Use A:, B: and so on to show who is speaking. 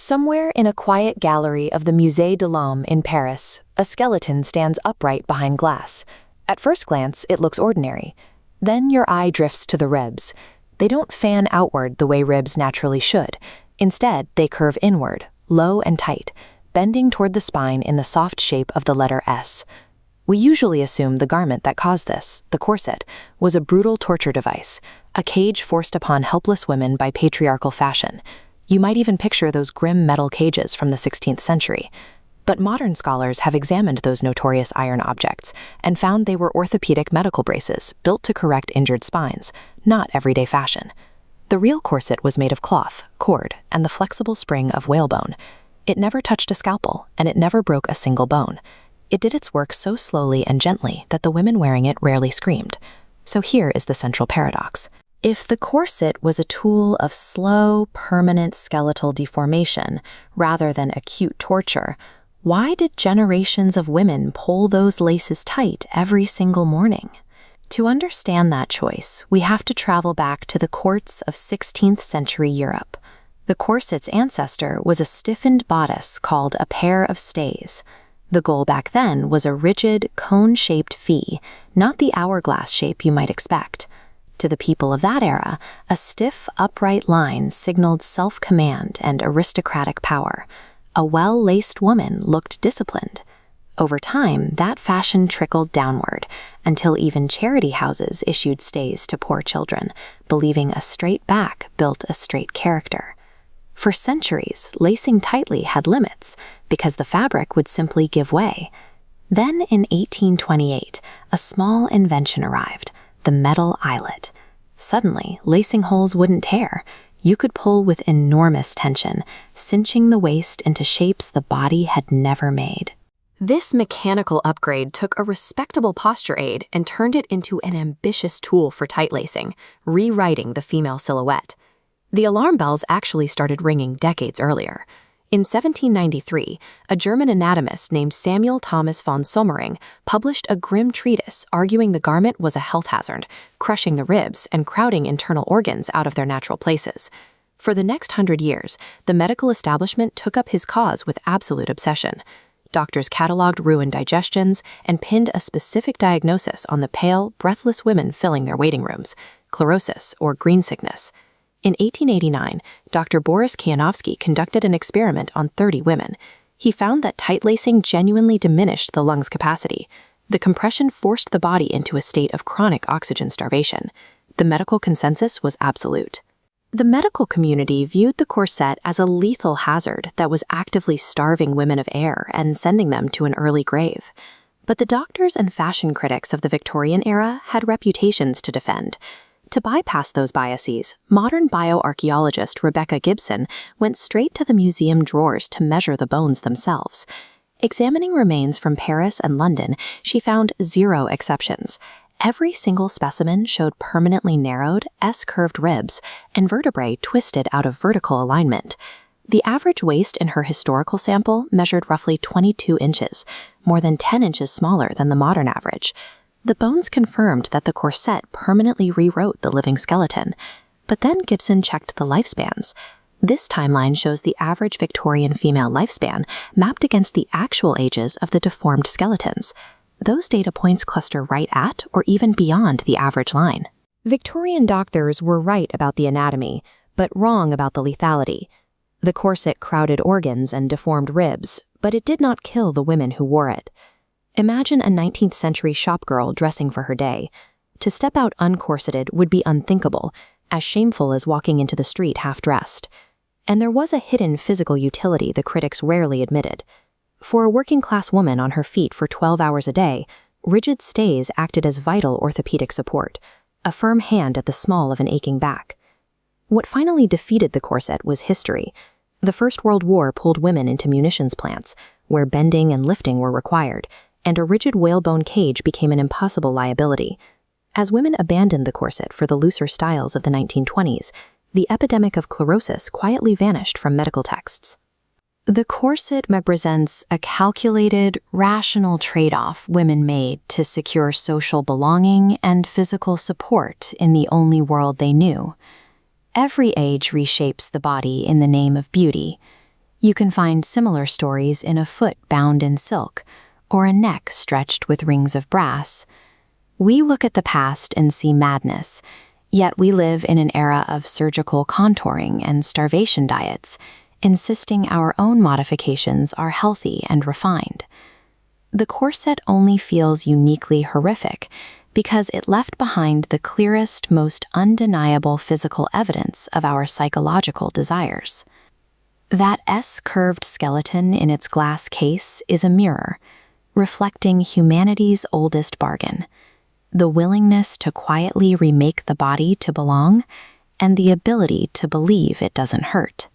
A: Somewhere in a quiet gallery of the Musée de l'Homme in Paris, a skeleton stands upright behind glass. At first glance, it looks ordinary. Then your eye drifts to the ribs. They don't fan outward the way ribs naturally should. Instead, they curve inward, low and tight, bending toward the spine in the soft shape of the letter S. We usually assume the garment that caused this, the corset, was a brutal torture device, a cage forced upon helpless women by patriarchal fashion. You might even picture those grim metal cages from the 16th century. But modern scholars have examined those notorious iron objects and found they were orthopedic medical braces built to correct injured spines, not everyday fashion. The real corset was made of cloth, cord, and the flexible spring of whalebone. It never touched a scalpel, and it never broke a single bone. It did its work so slowly and gently that the women wearing it rarely screamed. So here is the central paradox. If the corset was a tool of slow, permanent skeletal deformation rather than acute torture, why did generations of women pull those laces tight every single morning? To understand that choice, we have to travel back to the courts of 16th century Europe. The corset's ancestor was a stiffened bodice called a pair of stays. The goal back then was a rigid, cone-shaped V, not the hourglass shape you might expect. To the people of that era, a stiff, upright line signaled self-command and aristocratic power. A well-laced woman looked disciplined. Over time, that fashion trickled downward, until even charity houses issued stays to poor children, believing a straight back built a straight character. For centuries, lacing tightly had limits, because the fabric would simply give way. Then in 1828, a small invention arrived, the metal eyelet. Suddenly, lacing holes wouldn't tear. You could pull with enormous tension, cinching the waist into shapes the body had never made. This mechanical upgrade took a respectable posture aid and turned it into an ambitious tool for tight lacing, rewriting the female silhouette. The alarm bells actually started ringing decades earlier. In 1793, a German anatomist named Samuel Thomas von Sommering published a grim treatise arguing the garment was a health hazard, crushing the ribs and crowding internal organs out of their natural places. For the next 100 years, the medical establishment took up his cause with absolute obsession. Doctors cataloged ruined digestions and pinned a specific diagnosis on the pale, breathless women filling their waiting rooms, chlorosis or green sickness. In 1889, Dr. Boris Kianovsky conducted an experiment on 30 women. He found that tight lacing genuinely diminished the lungs' capacity. The compression forced the body into a state of chronic oxygen starvation. The medical consensus was absolute. The medical community viewed the corset as a lethal hazard that was actively starving women of air and sending them to an early grave. But the doctors and fashion critics of the Victorian era had reputations to defend. To bypass those biases, modern bioarchaeologist Rebecca Gibson went straight to the museum drawers to measure the bones themselves. Examining remains from Paris and London, she found 0 exceptions. Every single specimen showed permanently narrowed, S-curved ribs and vertebrae twisted out of vertical alignment. The average waist in her historical sample measured roughly 22 inches, more than 10 inches smaller than the modern average. The bones confirmed that the corset permanently rewrote the living skeleton. But then Gibson checked the lifespans. This timeline shows the average Victorian female lifespan mapped against the actual ages of the deformed skeletons. Those data points cluster right at or even beyond the average line. Victorian doctors were right about the anatomy, but wrong about the lethality. The corset crowded organs and deformed ribs, but it did not kill the women who wore it. Imagine a 19th century shopgirl dressing for her day. To step out uncorseted would be unthinkable, as shameful as walking into the street half-dressed. And there was a hidden physical utility the critics rarely admitted. For a working-class woman on her feet for 12 hours a day, rigid stays acted as vital orthopedic support, a firm hand at the small of an aching back. What finally defeated the corset was history. The First World War pulled women into munitions plants, where bending and lifting were required, and a rigid whalebone cage became an impossible liability. As women abandoned the corset for the looser styles of the 1920s, the epidemic of chlorosis quietly vanished from medical texts. The corset represents a calculated, rational trade-off women made to secure social belonging and physical support in the only world they knew. Every age reshapes the body in the name of beauty. You can find similar stories in a foot bound in silk, or a neck stretched with rings of brass. We look at the past and see madness, yet we live in an era of surgical contouring and starvation diets, insisting our own modifications are healthy and refined. The corset only feels uniquely horrific because it left behind the clearest, most undeniable physical evidence of our psychological desires. That S-curved skeleton in its glass case is a mirror, reflecting humanity's oldest bargain: the willingness to quietly remake the body to belong, and the ability to believe it doesn't hurt.